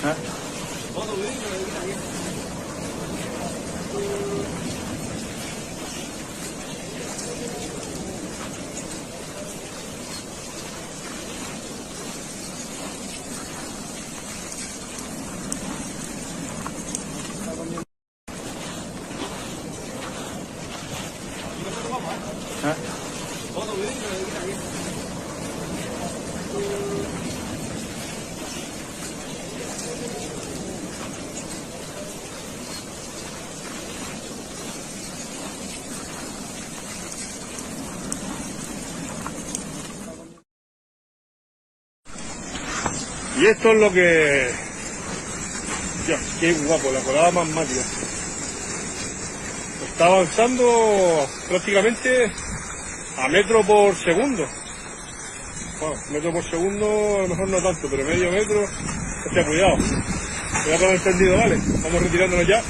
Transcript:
¿Ah? ¿Ah? Y esto es lo que... Dios, qué guapo, la colada magmática. Está avanzando prácticamente a metro por segundo. Bueno, metro por segundo a lo mejor no tanto, pero medio metro. Hostia, cuidado. Voy a poner encendido, vale. Vamos retirándonos ya.